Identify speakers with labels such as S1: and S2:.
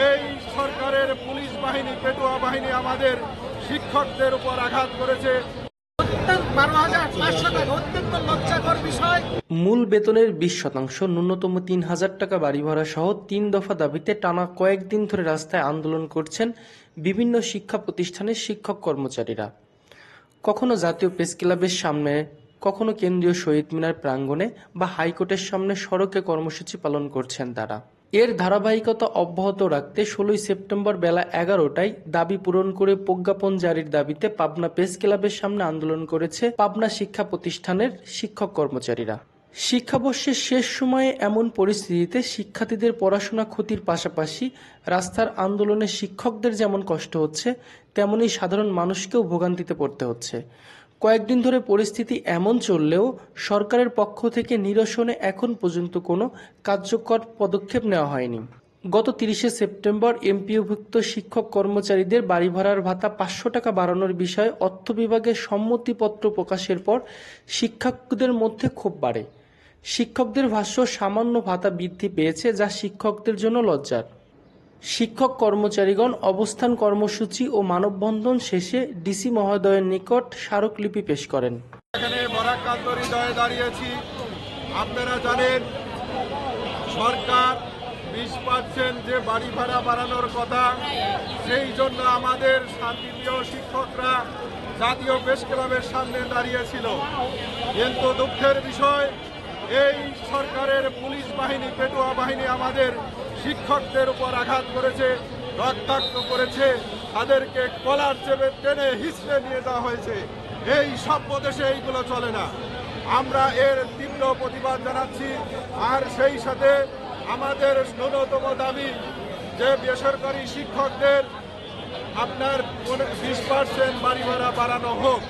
S1: এই সরকারের পুলিশ বাহিনী, পেটুয়া বাহিনী আমাদের শিক্ষকদের উপর আঘাত করেছে।
S2: 12,500 টাকা অত্যন্ত লজ্জাকর বিষয়।
S3: মূল বেতনের 20%, ন্যূনতম 3,000 টাকা বাড়ি ভাড়া সহ 3 দফা দাবিতে টানা কয়েকদিন ধরে রাস্তায় আন্দোলন করছেন বিভিন্ন শিক্ষা প্রতিষ্ঠানের শিক্ষক কর্মচারীরা। কখনো জাতীয় প্রেস ক্লাবের সামনে, কখনো কেন্দ্রীয় শহীদ মিনার প্রাঙ্গণে বা হাইকোর্টের সামনে সড়কে কর্মসূচি পালন করছেন তারা। এর ধারাবাহিকতা অব্যাহত রাখতে 16 সেপ্টেম্বর বেলা 11টায় দাবি পূরণ করে প্রজ্ঞাপন জারির দাবিতে পাবনা প্রেস ক্লাবের সামনে আন্দোলন করেছে পাবনা শিক্ষা প্রতিষ্ঠানের শিক্ষক কর্মচারীরা। শিক্ষাবর্ষের শেষ সময়ে এমন পরিস্থিতিতে শিক্ষার্থীদের পড়াশোনা ক্ষতির পাশাপাশি রাস্তার আন্দোলনে শিক্ষকদের যেমন কষ্ট হচ্ছে, তেমনি সাধারণ মানুষকেও ভোগান্তিতে পড়তে হচ্ছে। কয়েকদিন ধরে পরিস্থিতি এমন চললেও সরকারের পক্ষ থেকে নিরসনে এখন পর্যন্ত কোনো কার্যকর পদক্ষেপ নেওয়া হয়নি। গত 30 সেপ্টেম্বর এমপিওভুক্ত শিক্ষক কর্মচারীদের বাড়ি ভাড়ার ভাতা 500 টাকা বাড়ানোর বিষয়ে অর্থ বিভাগের সম্মতিপত্র প্রকাশের পর শিক্ষকদের মধ্যে ক্ষোভ বাড়ে। শিক্ষকদের ভাষ্য, সামান্য ভাতা বৃদ্ধি পেয়েছে, যা শিক্ষকদের জন্য লজ্জার। শিক্ষক কর্মচারীগণ অবস্থান কর্মসূচি ও মানববন্ধন শেষে ডিসি মহোদয়ের নিকট স্মারকলিপি পেশ করেন।
S1: এখানে বরাকান্ত হৃদয়ে দাঁড়িয়েছি। আপনারা জানেন সরকার 20% যে বাড়ি ভাড়া বাড়ানোর কথা, সেই জন্য আমাদের শান্তিপ্রিয় শিক্ষকরা জাতীয় প্রেস ক্লাবের সামনে দাঁড়িয়েছিল। কিন্তু দুঃখের বিষয়, এই সরকারের পুলিশ বাহিনী, পেটুয়া বাহিনী আমাদের শিক্ষকদের উপর আঘাত করেছে, রক্তাক্ত করেছে, তাদেরকে কলার চেপে টেনে হিঁচড়ে নিয়ে যাওয়া হয়েছে। এই সভ্য দেশে এইগুলো চলে না। আমরা এর তীব্র প্রতিবাদ জানাচ্ছি। আর সেই সাথে আমাদের ন্যূনতম দাবি যে বেসরকারি শিক্ষকদের আপনার 20% বাড়ি ভাড়া বাড়ানো হোক।